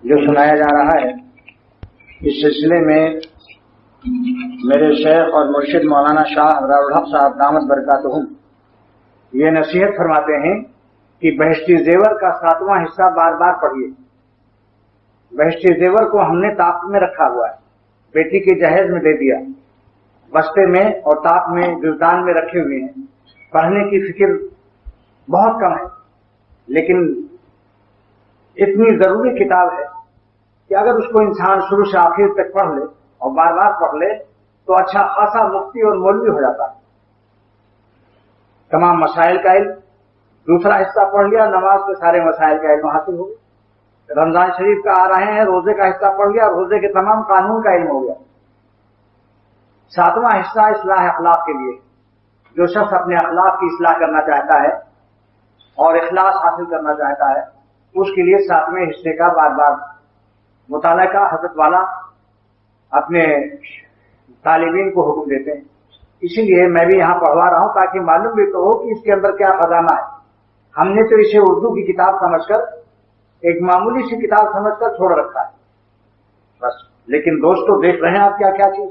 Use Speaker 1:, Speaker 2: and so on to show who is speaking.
Speaker 1: جو سنایا جا رہا ہے اس سلسلے میں میرے شیخ اور مرشد مولانا شاہ ابرار الحق صاحب دامت برکاتہم یہ نصیحت فرماتے ہیں کہ بہشتی زیور کا 7واں حصہ بار بار پڑھیے۔ بہشتی زیور کو ہم نے طاق میں رکھا ہوا ہے، بیٹی کے جہیز میں دے دیا، بستے میں اور طاق میں گلدان میں رکھے ہوئے ہیں۔ پڑھنے کی فکر بہت کم ہے، لیکن اتنی ضروری کتاب ہے کہ اگر اس کو انسان شروع سے آخر تک پڑھ لے اور بار بار پڑھ لے تو اچھا خاصا مفتی اور مولوی ہو جاتا ہے۔ تمام مسائل کا علم، دوسرا حصہ پڑھ لیا، نماز کے سارے مسائل کا علم حاصل ہو گیا۔ رمضان شریف کا آ رہے ہیں، روزے کا حصہ پڑھ لیا، روزے کے تمام قانون کا علم ہو گیا۔ 7واں حصہ اصلاح اخلاق کے لیے، جو شخص اپنے اخلاق کی اصلاح کرنا چاہتا ہے اور اخلاص حاصل کرنا چاہتا ہے اس کے لیے 7ویں حصے کا بار بار مطالعہ کا حضرت والا اپنے طالبین کو حکم دیتے ہیں۔ اسی لیے میں بھی یہاں پڑھوا رہا ہوں تاکہ معلوم بھی تو ہو کہ اس کے اندر کیا خزانہ ہے۔ ہم نے تو اسے اردو کی کتاب سمجھ کر، ایک معمولی سی کتاب سمجھ کر چھوڑ رکھا ہے بس، لیکن دوستو دیکھ رہے ہیں آپ کیا کیا چیز